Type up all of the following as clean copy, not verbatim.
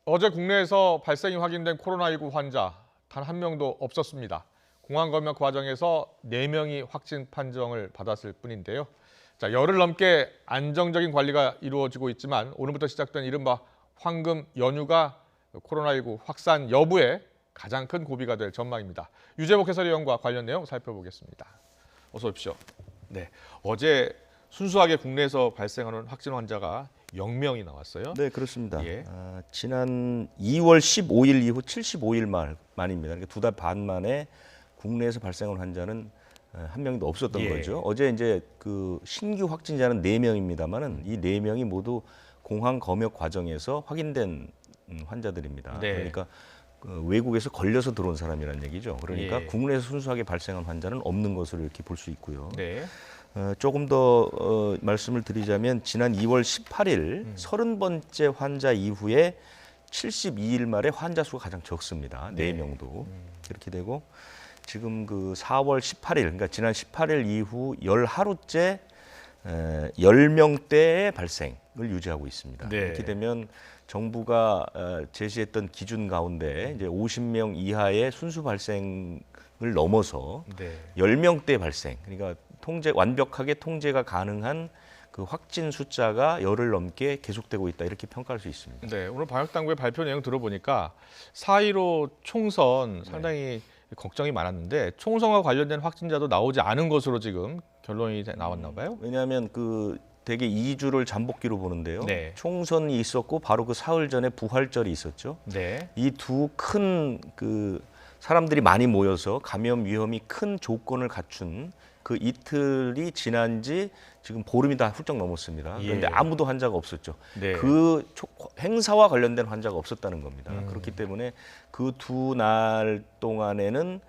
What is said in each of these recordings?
어제 국내에서 발생이 확인된 코로나19 환자 단 한 명도 없었습니다. 공항 검역 과정에서 4명이 확진 판정을 받았을 뿐인데요. 자, 열흘 넘게 안정적인 관리가 이루어지고 있지만 오늘부터 시작된 이른바 황금 연휴가 코로나19 확산 여부에 가장 큰 고비가 될 전망입니다. 유재복 해설위원과 관련 내용 살펴보겠습니다. 어서 오십시오. 네, 어제 순수하게 국내에서 발생하는 확진 환자가 0명이 나왔어요. 네, 그렇습니다. 예. 지난 2월 15일 이후 75일 만입니다. 그러니까 2달 반 만에 국내에서 발생한 환자는 한 명도 없었던 예. 거죠. 어제 이제 그 신규 확진자는 4명입니다만은 이 4명이 모두 공항 검역 과정에서 확인된 환자들입니다. 네. 그러니까 외국에서 걸려서 들어온 사람이라는 얘기죠. 그러니까 예. 국내에서 순수하게 발생한 환자는 없는 것으로 이렇게 볼 수 있고요. 네. 조금 더 말씀을 드리자면 지난 2월 18일 30번째 환자 이후에 72일 만에 환자 수가 가장 적습니다. 네. 4명도. 이렇게 되고 지금 그 4월 18일 그러니까 지난 18일 이후 10하루째 10명대의 발생을 유지하고 있습니다. 네. 이렇게 되면 정부가 제시했던 기준 가운데 이제 50명 이하의 순수 발생을 넘어서 네. 10명대 발생. 그러니까 완벽하게 통제가 가능한 그 확진 숫자가 열흘 넘게 계속되고 있다 이렇게 평가할 수 있습니다. 네, 오늘 방역당국의 발표 내용 들어보니까 4.15 총선 상당히 걱정이 많았는데 총선과 관련된 확진자도 나오지 않은 것으로 지금 결론이 나왔나 봐요. 왜냐하면 그 대개 2주를 잠복기로 보는데요. 네. 총선이 있었고 바로 그 사흘 전에 부활절이 있었죠. 네. 이 두 큰 그 사람들이 많이 모여서 감염 위험이 큰 조건을 갖춘 그 이틀이 지난 지 지금 보름이 다 훌쩍 넘었습니다. 그런데 예. 아무도 환자가 없었죠. 네. 그 행사와 관련된 환자가 없었다는 겁니다. 그렇기 때문에 그 두 날 동안에는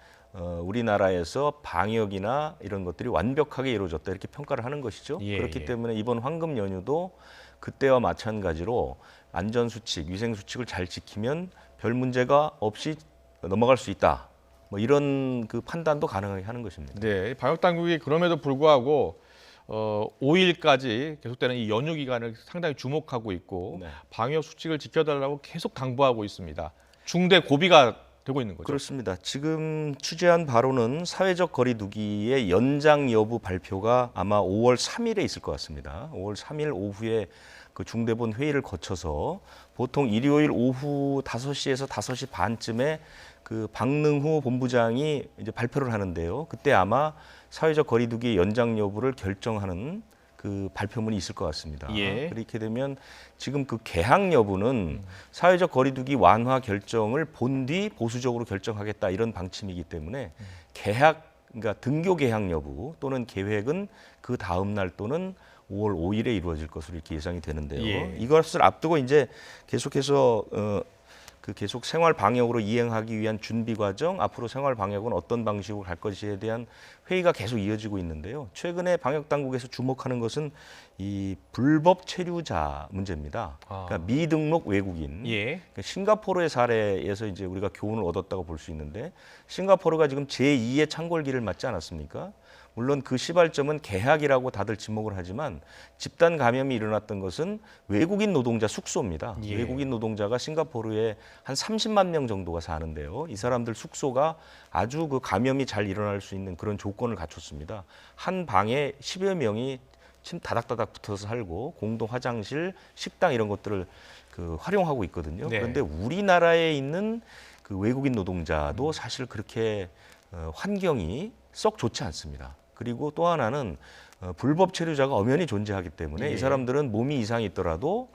우리나라에서 방역이나 이런 것들이 완벽하게 이루어졌다 이렇게 평가를 하는 것이죠. 예, 그렇기 예. 때문에 이번 황금 연휴도 그때와 마찬가지로 안전수칙, 위생수칙을 잘 지키면 별 문제가 없이 넘어갈 수 있다. 뭐 이런 그 판단도 가능하게 하는 것입니다. 네, 방역당국이 그럼에도 불구하고 5일까지 계속되는 이 연휴 기간을 상당히 주목하고 있고 네. 방역 수칙을 지켜달라고 계속 당부하고 있습니다. 중대 고비가 되고 있는 거죠. 그렇습니다. 지금 취재한 바로는 사회적 거리두기의 연장 여부 발표가 아마 5월 3일에 있을 것 같습니다. 5월 3일 오후에 그 중대본 회의를 거쳐서 보통 일요일 오후 5시에서 5시 반쯤에 그 박능후 본부장이 이제 발표를 하는데요. 그때 아마 사회적 거리두기 연장 여부를 결정하는 그 발표문이 있을 것 같습니다. 예. 그렇게 되면 지금 그 개항 여부는 사회적 거리두기 완화 결정을 본 뒤 보수적으로 결정하겠다 이런 방침이기 때문에 그러니까 등교 개항 여부 또는 계획은 그 다음 날 또는 5월 5일에 이루어질 것으로 이렇게 예상이 되는데요. 예. 이것을 앞두고 이제 계속해서 계속 생활 방역으로 이행하기 위한 준비 과정, 앞으로 생활 방역은 어떤 방식으로 갈 것인지에 대한 회의가 계속 이어지고 있는데요. 최근에 방역 당국에서 주목하는 것은 이 불법 체류자 문제입니다. 그러니까 미등록 외국인. 예. 그러니까 싱가포르의 사례에서 이제 우리가 교훈을 얻었다고 볼 수 있는데 싱가포르가 지금 제2의 창궐기를 맞지 않았습니까? 물론 그 시발점은 개학이라고 다들 지목을 하지만 집단 감염이 일어났던 것은 외국인 노동자 숙소입니다. 예. 외국인 노동자가 싱가포르에 한 30만 명 정도가 사는데요. 이 사람들 숙소가 아주 그 감염이 잘 일어날 수 있는 그런 조건을 갖췄습니다. 한 방에 10여 명이 침 다닥다닥 붙어서 살고 공동 화장실, 식당 이런 것들을 그 활용하고 있거든요. 네. 그런데 우리나라에 있는 그 외국인 노동자도 사실 그렇게 환경이 썩 좋지 않습니다. 그리고 또 하나는 불법 체류자가 엄연히 존재하기 때문에 예. 이 사람들은 몸이 이상이 있더라도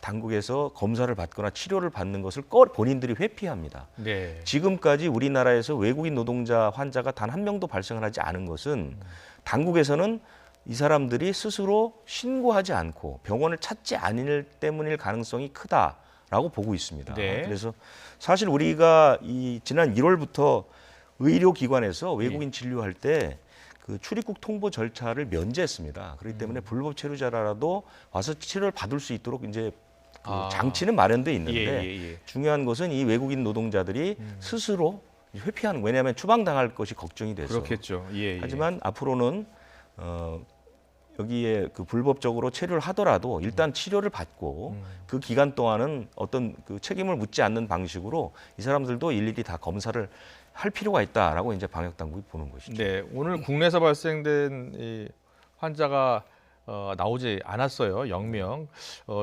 당국에서 검사를 받거나 치료를 받는 것을 본인들이 회피합니다. 네. 지금까지 우리나라에서 외국인 노동자 환자가 단 한 명도 발생을 하지 않은 것은 당국에서는 이 사람들이 스스로 신고하지 않고 병원을 찾지 않을 때문일 가능성이 크다라고 보고 있습니다. 네. 그래서 사실 우리가 지난 1월부터 의료기관에서 외국인 진료할 때 그 출입국 통보 절차를 면제했습니다. 그렇기 때문에 불법 체류자라도 와서 치료를 받을 수 있도록 이제 그 장치는 마련돼 있는데 중요한 것은 이 외국인 노동자들이 스스로 회피하는, 왜냐하면 추방당할 것이 걱정이 돼서. 그렇겠죠. 예. 하지만 앞으로는 여기에 그 불법적으로 체류를 하더라도 일단 치료를 받고 그 기간 동안은 어떤 그 책임을 묻지 않는 방식으로 이 사람들도 일일이 다 검사를 할 필요가 있다라고 이제 방역 당국이 보는 것이죠. 네, 오늘 국내에서 발생된 이 환자가 나오지 않았어요. 0명.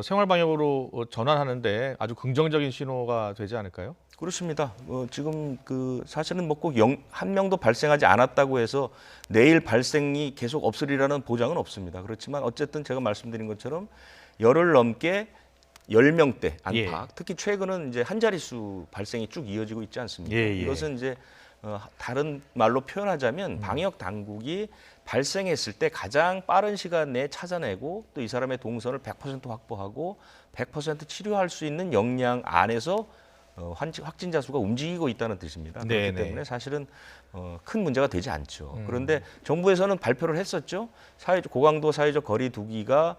생활 방역으로 전환하는데 아주 긍정적인 신호가 되지 않을까요? 그렇습니다. 지금 그 사실은 뭐 꼭 한 명도 발생하지 않았다고 해서 내일 발생이 계속 없으리라는 보장은 없습니다. 그렇지만 어쨌든 제가 말씀드린 것처럼 열흘 넘게 10명대 안팎, 예. 특히 최근은 이제 한 자릿수 발생이 쭉 이어지고 있지 않습니까? 예, 예. 이것은 이제 다른 말로 표현하자면 방역 당국이 발생했을 때 가장 빠른 시간 내에 찾아내고 또 이 사람의 동선을 100% 확보하고 100% 치료할 수 있는 역량 안에서 확진자 수가 움직이고 있다는 뜻입니다. 그렇기 네네. 때문에 사실은 큰 문제가 되지 않죠. 그런데 정부에서는 발표를 했었죠. 고강도 사회적 거리 두기가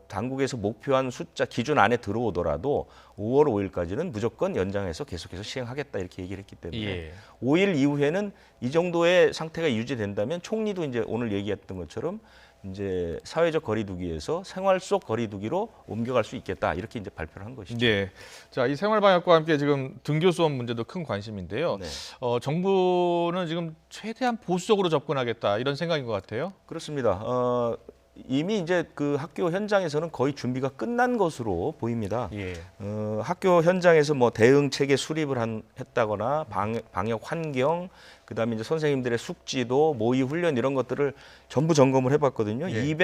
당국에서 목표한 숫자 기준 안에 들어오더라도 5월 5일까지는 무조건 연장해서 계속해서 시행하겠다 이렇게 얘기를 했기 때문에 예. 5일 이후에는 이 정도의 상태가 유지된다면 총리도 이제 오늘 얘기했던 것처럼 이제 사회적 거리두기에서 생활 속 거리두기로 옮겨갈 수 있겠다 이렇게 이제 발표를 한 것이죠. 네. 자, 이 생활 방역과 함께 지금 등교 수업 문제도 큰 관심인데요. 네. 정부는 지금 최대한 보수적으로 접근하겠다 이런 생각인 것 같아요. 그렇습니다. 이미 이제 그 학교 현장에서는 거의 준비가 끝난 것으로 보입니다. 예. 학교 현장에서 뭐 대응 체계 수립을 했다거나 방역 환경, 그다음에 이제 선생님들의 숙지도 모의 훈련 이런 것들을 전부 점검을 해봤거든요. 예.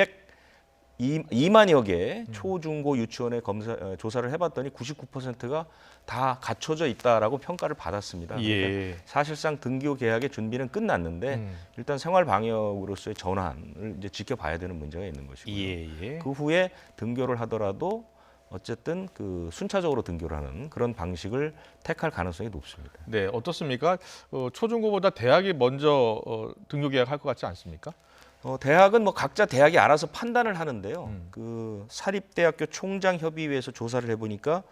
2만여 개 초중고 유치원에 조사를 해봤더니 99%가 다 갖춰져 있다라고 평가를 받았습니다. 그러니까 예. 사실상 등교 개학의 준비는 끝났는데 일단 생활 방역으로서의 전환을 이제 지켜봐야 되는 문제가 있는 것이고요. 예. 그 후에 등교를 하더라도 어쨌든 그 순차적으로 등교를 하는 그런 방식을 택할 가능성이 높습니다. 네, 어떻습니까? 초중고보다 대학이 먼저 등교 계약할 것 같지 않습니까? 대학은 뭐 각자 대학이 알아서 판단을 하는데요. 그 사립대학교 총장협의회에서 조사를 해보니까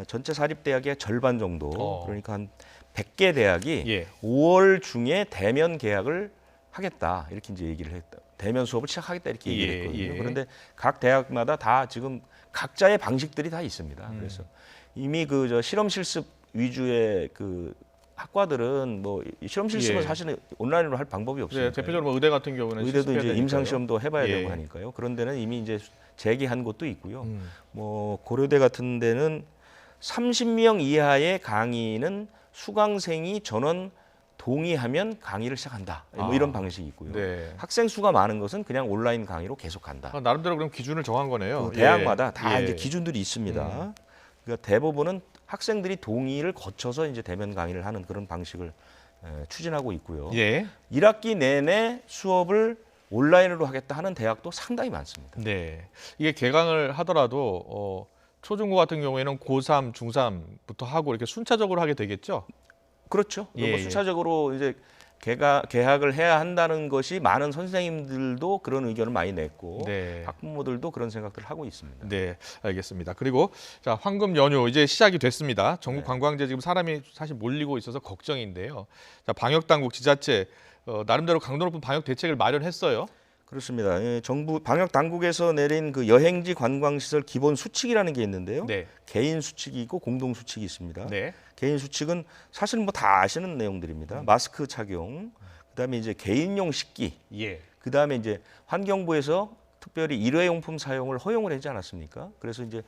전체 사립대학의 절반 정도, 그러니까 한 100개 대학이 예. 5월 중에 대면 계약을 하겠다 이렇게 이제 얘기를 했다. 대면 수업을 시작하겠다 이렇게 얘기를 예, 했거든요. 예. 그런데 각 대학마다 다 지금 각자의 방식들이 다 있습니다. 그래서 이미 그 저 실험 실습 위주의 그 학과들은 뭐 실험 실습은 예. 사실은 온라인으로 할 방법이 없습니다. 네, 대표적으로 뭐 의대 같은 경우는 의대도 실습해야 이제 되니까요. 임상 시험도 해봐야 예. 되고 하니까요. 그런 데는 이미 이제 재개한 곳도 있고요. 뭐 고려대 같은 데는 30명 이하의 강의는 수강생이 전원 동의하면 강의를 시작한다. 뭐 이런 방식이 있고요. 네. 학생 수가 많은 것은 그냥 온라인 강의로 계속한다. 나름대로 그럼 기준을 정한 거네요. 그 대학마다 다 예. 이제 기준들이 있습니다. 그러니까 대부분은 학생들이 동의를 거쳐서 이제 대면 강의를 하는 그런 방식을 추진하고 있고요. 예. 1학기 내내 수업을 온라인으로 하겠다 하는 대학도 상당히 많습니다. 네. 이게 개강을 하더라도 초중고 같은 경우에는 고3, 중3부터 하고 이렇게 순차적으로 하게 되겠죠? 그렇죠. 예, 뭐 예. 순차적으로 이제 개학을 해야 한다는 것이 많은 선생님들도 그런 의견을 많이 냈고 네. 학부모들도 그런 생각들을 하고 있습니다. 네, 알겠습니다. 그리고 자, 황금 연휴 이제 시작이 됐습니다. 전국 네. 관광지에 지금 사람이 사실 몰리고 있어서 걱정인데요. 자, 방역 당국 지자체 나름대로 강도 높은 방역 대책을 마련했어요. 그렇습니다. 정부 방역 당국에서 내린 그 여행지 관광시설 기본 수칙이라는 게 있는데요. 네. 개인 수칙이 있고 공동 수칙이 있습니다. 네. 개인 수칙은 사실 뭐 다 아시는 내용들입니다. 마스크 착용, 그다음에 이제 개인용 식기, 예. 그다음에 이제 환경부에서 특별히 일회용품 사용을 허용을 하지 않았습니까? 그래서 이제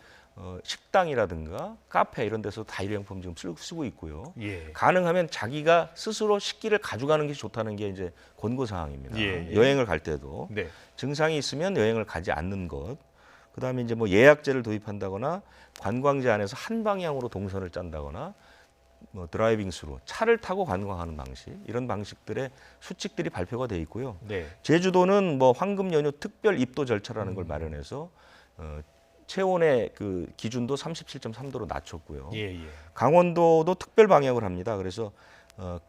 식당이라든가 카페 이런 데서 다 일회용품 지금 쓰고 있고요. 예. 가능하면 자기가 스스로 식기를 가져가는 게 좋다는 게 이제 권고 사항입니다. 예, 예. 여행을 갈 때도 네. 증상이 있으면 여행을 가지 않는 것. 그다음에 이제 뭐 예약제를 도입한다거나 관광지 안에서 한 방향으로 동선을 짠다거나 뭐 드라이빙 스루 차를 타고 관광하는 방식 이런 방식들의 수칙들이 발표가 돼 있고요. 네. 제주도는 뭐 황금 연휴 특별 입도 절차라는 걸 마련해서 체온의 그 기준도 37.3도로 낮췄고요. 예, 예. 강원도도 특별 방역을 합니다. 그래서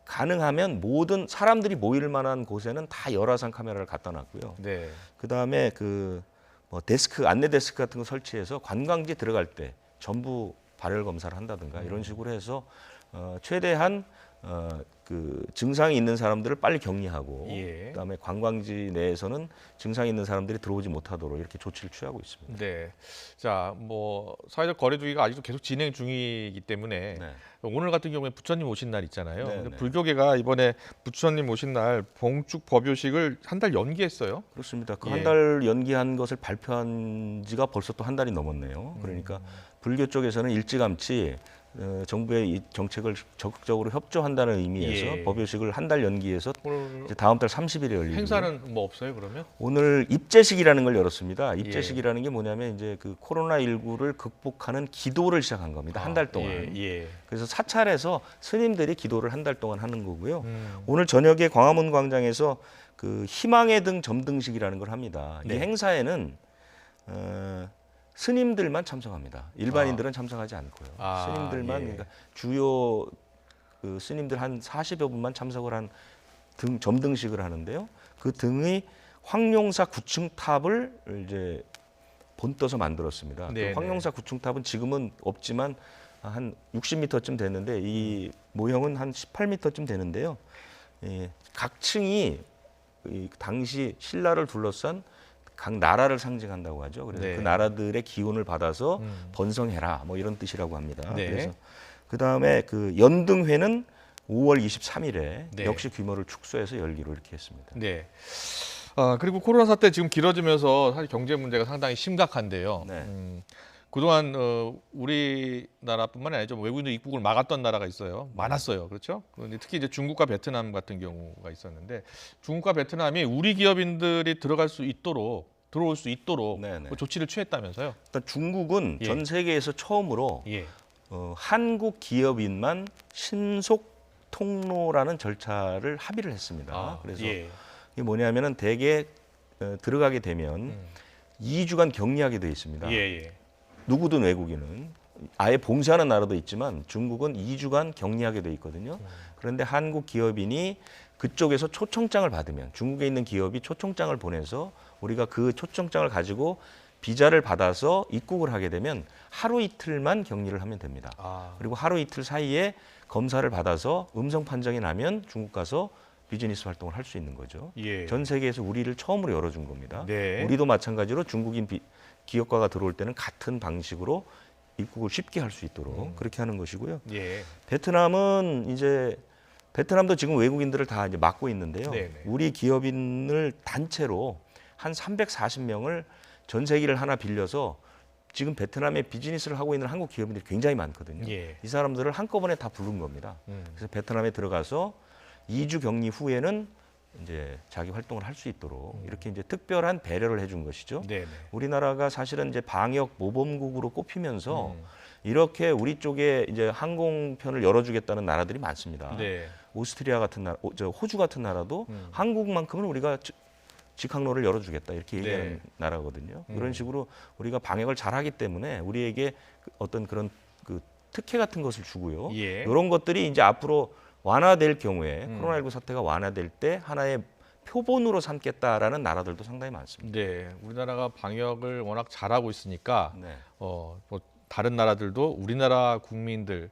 가능하면 모든 사람들이 모일 만한 곳에는 다 열화상 카메라를 갖다 놨고요. 네. 그다음에 그 뭐 데스크 안내 데스크 같은 거 설치해서 관광지 들어갈 때 전부 발열 검사를 한다든가 이런 식으로 해서 최대한 그 증상이 있는 사람들을 빨리 격리하고 예. 그다음에 관광지 내에서는 증상이 있는 사람들이 들어오지 못하도록 이렇게 조치를 취하고 있습니다. 네. 자, 뭐 사회적 거리두기가 아직도 계속 진행 중이기 때문에 네. 오늘 같은 경우에 부처님 오신 날 있잖아요. 네, 근데 네. 불교계가 이번에 부처님 오신 날 봉축 법요식을 한 달 연기했어요. 그렇습니다. 그 예. 한 달 연기한 것을 발표한 지가 벌써 또 한 달이 넘었네요. 그러니까 불교 쪽에서는 일찌감치 정부의 이 정책을 적극적으로 협조한다는 의미에서 예. 법요식을 한 달 연기해서 오늘 이제 다음 달 30일에 열리고 행사는 뭐 없어요, 그러면? 오늘 입제식이라는 걸 열었습니다. 입제식이라는 게 뭐냐면 이제 그 코로나19를 극복하는 기도를 시작한 겁니다. 한 달 동안. 예, 예. 그래서 사찰에서 스님들이 기도를 한 달 동안 하는 거고요. 음. 오늘 저녁에 광화문 광장에서 그 희망의 등 점등식이라는 걸 합니다. 네. 이 행사에는 스님들만 참석합니다. 일반인들은 참석하지 않고요. 아, 스님들만 예. 그러니까 주요 그 스님들 한 40여 분만 참석을 한 등 점등식을 하는데요. 그 등의 황룡사 9층 탑을 이제 본떠서 만들었습니다. 네, 그 황룡사 9층 탑은 지금은 없지만 한 60m쯤 되는데 이 모형은 한 18m쯤 되는데요. 예, 각 층이 이 당시 신라를 둘러싼 각 나라를 상징한다고 하죠. 그래서 네. 그 나라들의 기운을 받아서 번성해라 뭐 이런 뜻이라고 합니다. 네. 그래서 그 다음에 그 연등회는 5월 23일에 네. 역시 규모를 축소해서 열기로 이렇게 했습니다. 네. 그리고 코로나 사태 지금 길어지면서 사실 경제 문제가 상당히 심각한데요. 네. 그동안 우리나라뿐만 아니죠. 외국인들 입국을 막았던 나라가 있어요. 많았어요. 그렇죠? 그런데 특히 이제 중국과 베트남 같은 경우가 있었는데 중국과 베트남이 우리 기업인들이 들어올 수 있도록 네, 네. 뭐 조치를 취했다면서요? 일단 중국은 예. 전 세계에서 처음으로 예. 한국 기업인만 신속 통로라는 절차를 합의를 했습니다. 그래서 예. 이게 뭐냐면은 대개 들어가게 되면 2주간 격리하게 돼 있습니다. 예, 예. 누구든 외국인은 아예 봉쇄하는 나라도 있지만 중국은 2주간 격리하게 돼 있거든요. 그런데 한국 기업인이 그쪽에서 초청장을 받으면 중국에 있는 기업이 초청장을 보내서 우리가 그 초청장을 가지고 비자를 받아서 입국을 하게 되면 하루 이틀만 격리를 하면 됩니다. 그리고 하루 이틀 사이에 검사를 받아서 음성 판정이 나면 중국 가서 비즈니스 활동을 할 수 있는 거죠. 예. 전 세계에서 우리를 처음으로 열어준 겁니다. 네. 우리도 마찬가지로 중국인 기업가가 들어올 때는 같은 방식으로 입국을 쉽게 할 수 있도록 그렇게 하는 것이고요. 예. 베트남도 지금 외국인들을 다 이제 막고 있는데요. 네네. 우리 기업인을 단체로 한 340명을 전세기를 하나 빌려서 지금 베트남에 비즈니스를 하고 있는 한국 기업인들이 굉장히 많거든요. 예. 이 사람들을 한꺼번에 다 부른 겁니다. 그래서 베트남에 들어가서 2주 격리 후에는 이제 자기 활동을 할 수 있도록 이렇게 이제 특별한 배려를 해준 것이죠. 네네. 우리나라가 사실은 이제 방역 모범국으로 꼽히면서 이렇게 우리 쪽에 이제 항공편을 열어주겠다는 나라들이 많습니다. 네. 오스트리아 같은 나라, 호주 같은 나라도 한국만큼은 우리가 직항로를 열어주겠다 이렇게 얘기하는 네. 나라거든요. 이런 식으로 우리가 방역을 잘하기 때문에 우리에게 어떤 그런 그 특혜 같은 것을 주고요. 예. 이런 것들이 이제 앞으로 완화될 경우에 코로나19 사태가 완화될 때 하나의 표본으로 삼겠다라는 나라들도 상당히 많습니다. 네. 우리나라가 방역을 워낙 잘하고 있으니까 네. 뭐 다른 나라들도 우리나라 국민들은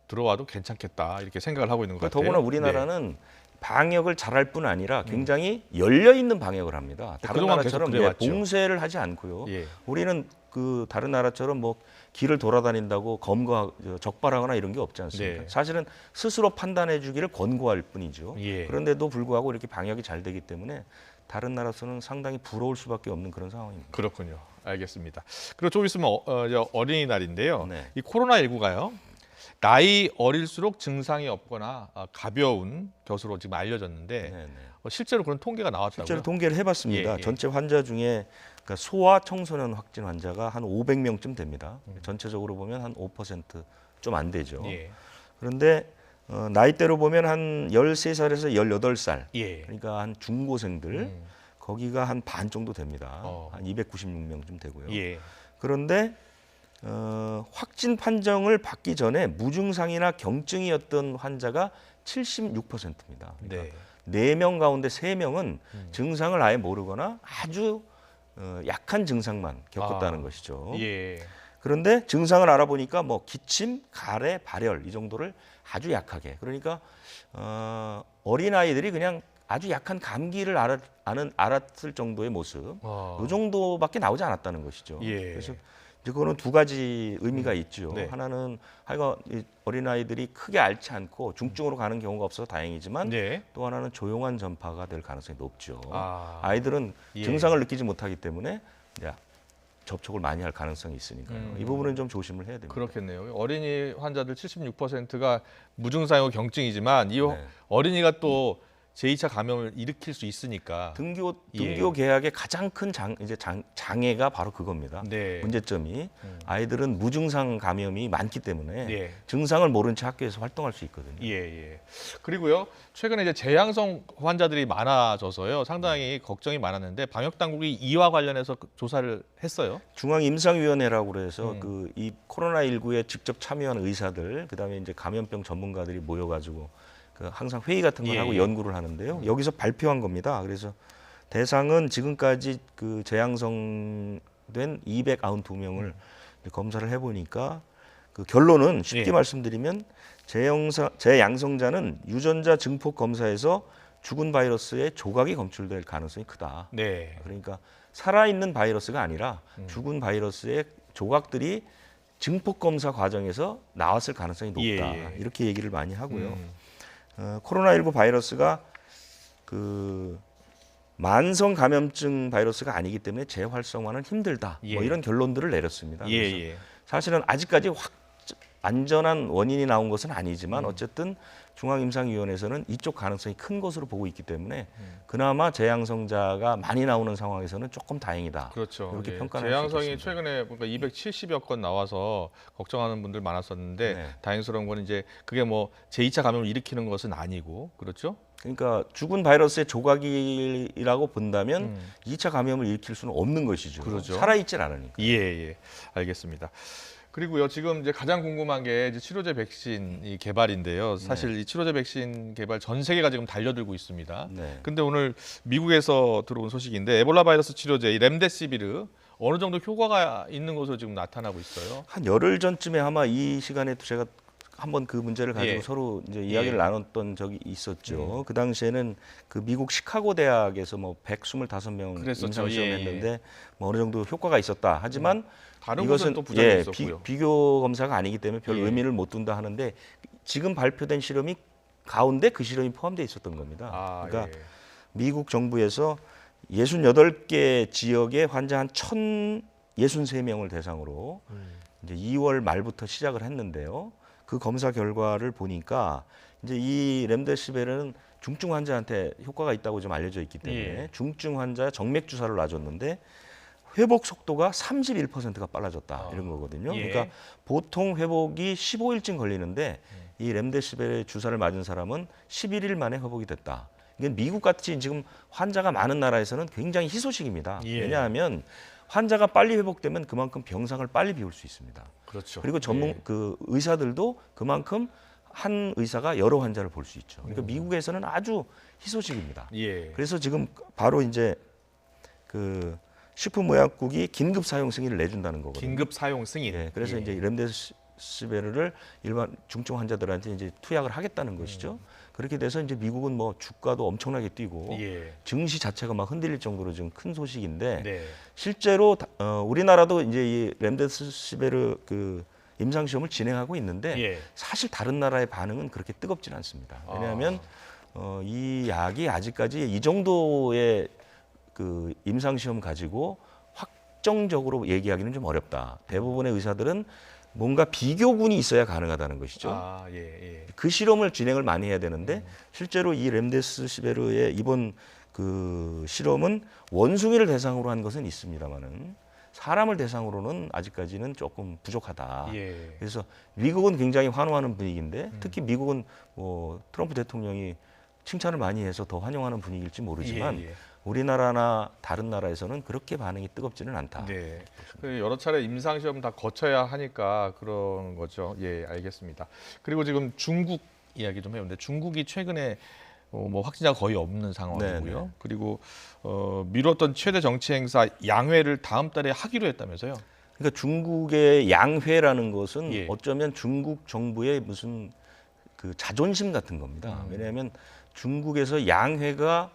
들어와도 괜찮겠다 이렇게 생각을 하고 있는 것 같아요. 더구나 우리나라는 방역을 잘할 뿐 아니라 굉장히 열려 있는 방역을 합니다. 다른 그동안 나라처럼 계속 그래왔죠. 봉쇄를 하지 않고요. 예. 우리는 그 다른 나라처럼 뭐 길을 돌아다닌다고 적발하거나 이런 게 없지 않습니까? 네. 사실은 스스로 판단해 주기를 권고할 뿐이죠. 예. 그런데도 불구하고 이렇게 방역이 잘 되기 때문에 다른 나라에서는 상당히 부러울 수밖에 없는 그런 상황입니다. 그렇군요. 알겠습니다. 그리고 좀 있으면 어린이날인데요. 네. 이 코로나19가요. 나이 어릴수록 증상이 없거나 가벼운 것으로 지금 알려졌는데 네, 네. 실제로 그런 통계가 나왔다고요? 실제로 통계를 해봤습니다. 예, 예. 전체 환자 중에 그러니까 소아 청소년 확진 환자가 한 500명쯤 됩니다. 전체적으로 보면 한 5%좀 안 되죠. 예. 그런데 나이대로 보면 한 13살에서 18살, 예. 그러니까 한 중고생들 거기가 한 반 정도 됩니다. 한 296명쯤 되고요. 예. 그런데 확진 판정을 받기 전에 무증상이나 경증이었던 환자가 76%입니다. 그러니까 네. 4명 가운데 3명은 증상을 아예 모르거나 아주 약한 증상만 겪었다는 것이죠. 예. 그런데 증상을 알아보니까 뭐 기침, 가래, 발열 이 정도를 아주 약하게. 그러니까 어린 아이들이 그냥 아주 약한 감기를 알았을 정도의 모습. 이 정도밖에 나오지 않았다는 것이죠. 예. 그래서 이제 그거는 두 가지 의미가 있죠. 네. 하나는 하여간 어린 아이들이 크게 앓지 않고 중증으로 가는 경우가 없어서 다행이지만 네. 또 하나는 조용한 전파가 될 가능성이 높죠. 아. 아이들은 예. 증상을 느끼지 못하기 때문에 이제 접촉을 많이 할 가능성이 있으니까요. 이 부분은 좀 조심을 해야 됩니다. 그렇겠네요. 어린이 환자들 76%가 무증상이고 경증이지만 이 네. 어린이가 또 제2차 감염을 일으킬 수 있으니까. 등교 예. 계약의 가장 큰 장애가 바로 그겁니다. 네. 문제점이 아이들은 무증상 감염이 많기 때문에 예. 증상을 모른 채 학교에서 활동할 수 있거든요. 예, 예. 그리고요, 최근에 이제 재양성 환자들이 많아져서요, 상당히 걱정이 많았는데 방역 당국이 이와 관련해서 조사를 했어요. 중앙임상위원회라고 그래서 이 코로나19에 직접 참여한 의사들, 그다음에 이제 감염병 전문가들이 모여가지고 항상 회의 같은 걸 예, 하고 예. 연구를 하는데요. 여기서 발표한 겁니다. 그래서 대상은 지금까지 그 재양성된 292명을 검사를 해보니까 그 결론은 쉽게 예. 말씀드리면 재양성자는 유전자 증폭 검사에서 죽은 바이러스의 조각이 검출될 가능성이 크다. 네. 그러니까 살아있는 바이러스가 아니라 죽은 바이러스의 조각들이 증폭 검사 과정에서 나왔을 가능성이 높다. 예, 예. 이렇게 얘기를 많이 하고요. 코로나19 바이러스가 그 만성 감염증 바이러스가 아니기 때문에 재활성화는 힘들다. 예. 뭐 이런 결론들을 내렸습니다. 예, 그래서 예. 사실은 아직까지 안전한 원인이 나온 것은 아니지만 어쨌든 중앙임상위원회에서는 이쪽 가능성이 큰 것으로 보고 있기 때문에 그나마 재양성자가 많이 나오는 상황에서는 조금 다행이다. 그렇죠. 이렇게 예. 평가를 재양성이 할수 있겠습니다. 최근에 보니까 270여 건 나와서 걱정하는 분들 많았었는데 네. 다행스러운 건 이제 그게 뭐 제2차 감염을 일으키는 것은 아니고, 그렇죠? 그러니까 죽은 바이러스의 조각이라고 본다면 2차 감염을 일으킬 수는 없는 것이죠. 그렇죠. 살아있질 않으니까. 예, 예. 알겠습니다. 그리고요, 지금 이제 가장 궁금한 게 이제 치료제 백신 이 개발인데요. 사실 이 치료제 백신 개발 전 세계가 지금 달려들고 있습니다. 네. 근데 오늘 미국에서 들어온 소식인데 에볼라 바이러스 치료제 이 렘데시비르 어느 정도 효과가 있는 것으로 지금 나타나고 있어요. 한 열흘 전쯤에 아마 이 시간에 제가 한번 그 문제를 가지고 예. 서로 이제 이야기를 예. 나눴던 적이 있었죠. 그 당시에는 그 미국 시카고 대학에서 뭐 125명 그랬었죠. 임상 예, 시험했는데 뭐 어느 정도 효과가 있었다. 하지만 다른 이것은 곳은 또 부작용이 있었고요. 비교 검사가 아니기 때문에 별 예. 의미를 못 둔다 하는데 지금 발표된 실험이 가운데 그 실험이 포함되어 있었던 겁니다. 아, 그러니까 예. 미국 정부에서 68개 지역의 환자 한 1,063명을 대상으로 이제 2월 말부터 시작을 했는데요. 그 검사 결과를 보니까 이제 이 렘데시비르는 중증 환자한테 효과가 있다고 좀 알려져 있기 때문에 예. 중증 환자 정맥 주사를 놔줬는데 회복 속도가 31%가 빨라졌다 이런 거거든요. 예. 그러니까 보통 회복이 15일쯤 걸리는데 이 렘데시비르 주사를 맞은 사람은 11일 만에 회복이 됐다. 이게 미국 같이 지금 환자가 많은 나라에서는 굉장히 희소식입니다. 예. 왜냐하면 환자가 빨리 회복되면 그만큼 병상을 빨리 비울 수 있습니다. 그렇죠. 그리고 예. 그 의사들도 그만큼 한 의사가 여러 환자를 볼 수 있죠. 그러니까 미국에서는 아주 희소식입니다. 예. 그래서 지금 바로 이제 그 식품의약국이 긴급 사용 승인을 내준다는 거거든요. 긴급 사용 승인. 예, 그래서 예. 이제 렘데시비르를 일반 중증 환자들한테 이제 투약을 하겠다는 것이죠. 그렇게 돼서 이제 미국은 뭐 주가도 엄청나게 뛰고 예. 증시 자체가 막 흔들릴 정도로 지금 큰 소식인데 네. 실제로 우리나라도 이제 이 렘데시비르 그 임상 시험을 진행하고 있는데 예. 사실 다른 나라의 반응은 그렇게 뜨겁진 않습니다. 왜냐하면 이 약이 아직까지 이 정도의 그 임상 시험 가지고 확정적으로 얘기하기는 좀 어렵다. 대부분의 의사들은 뭔가 비교군이 있어야 가능하다는 것이죠. 아, 예, 예. 그 실험을 진행을 많이 해야 되는데 실제로 이 렘데시비르의 이번 그 실험은 원숭이를 대상으로 한 것은 있습니다만은 사람을 대상으로는 아직까지는 조금 부족하다. 예. 그래서 미국은 굉장히 환호하는 분위기인데 특히 미국은 뭐 트럼프 대통령이 칭찬을 많이 해서 더 환영하는 분위기일지 모르지만 예, 예. 우리나라나 다른 나라에서는 그렇게 반응이 뜨겁지는 않다. 네. 그 여러 차례 임상 시험 다 거쳐야 하니까 그런 거죠. 예, 알겠습니다. 그리고 지금 중국 이야기 좀 해보는데 중국이 최근에 뭐 확진자가 거의 없는 상황이고요. 네네. 그리고 미뤘던 최대 정치 행사 양회를 다음 달에 하기로 했다면서요? 그러니까 중국의 양회라는 것은 예. 어쩌면 중국 정부의 무슨 그 자존심 같은 겁니다. 왜냐하면 중국에서 양회가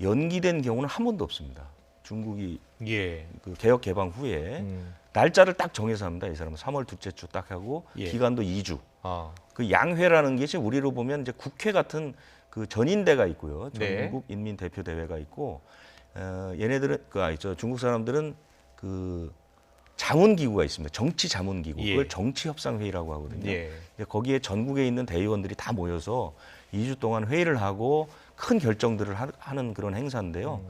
연기된 경우는 한 번도 없습니다. 중국이 예. 그 개혁 개방 후에 날짜를 딱 정해서 합니다. 이 사람은 3월 둘째 주 딱 하고 예. 기간도 2주. 아. 그 양회라는 것이 우리로 보면 이제 국회 같은 그 전인대가 있고요. 네. 전국 인민 대표 대회가 있고 얘네들은 중국 사람들은 그 자문기구가 있습니다. 정치 자문기구. 예. 그걸 정치협상회의라고 하거든요. 예. 이제 거기에 전국에 있는 대의원들이 다 모여서 2주 동안 회의를 하고 큰 결정들을 하는 그런 행사인데요.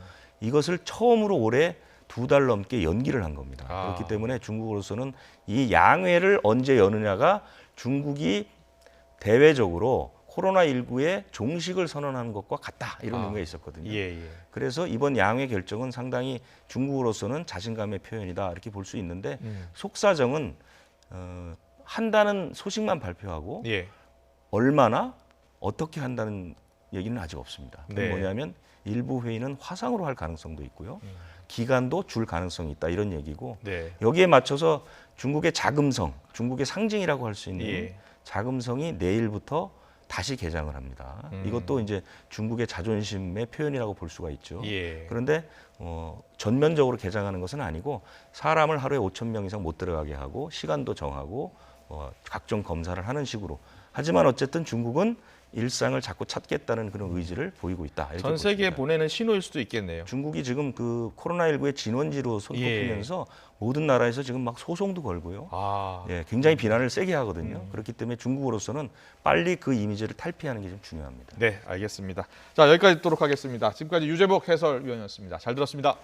이것을 처음으로 올해 2달 넘게 연기를 한 겁니다. 아. 그렇기 때문에 중국으로서는 이 양회를 언제 여느냐가 중국이 대외적으로 코로나19의 종식을 선언하는 것과 같다 이런 의미가 있었거든요. 예. 예. 그래서 이번 양회 결정은 상당히 중국으로서는 자신감의 표현이다 이렇게 볼 수 있는데 속사정은 한다는 소식만 발표하고 예. 얼마나 어떻게 한다는 얘기는 아직 없습니다. 그건 네. 뭐냐면 일부 회의는 화상으로 할 가능성도 있고요. 기간도 줄 가능성이 있다 이런 얘기고 네. 여기에 맞춰서 중국의 자금성, 중국의 상징이라고 할 수 있는 예. 자금성이 내일부터 다시 개장을 합니다. 이것도 이제 중국의 자존심의 표현이라고 볼 수가 있죠. 예. 그런데 전면적으로 개장하는 것은 아니고 사람을 하루에 5천 명 이상 못 들어가게 하고 시간도 정하고 각종 검사를 하는 식으로. 하지만 어쨌든 중국은 일상을 자꾸 찾겠다는 그런 의지를 보이고 있다. 이렇게 전 세계에 보십니다. 보내는 신호일 수도 있겠네요. 중국이 지금 그 코로나19의 진원지로 손꼽히면서 모든 나라에서 지금 막 소송도 걸고요. 아. 예, 굉장히 비난을 세게 하거든요. 그렇기 때문에 중국으로서는 빨리 그 이미지를 탈피하는 게 좀 중요합니다. 네, 알겠습니다. 자, 여기까지 듣도록 하겠습니다. 지금까지 유재복 해설위원이었습니다. 잘 들었습니다.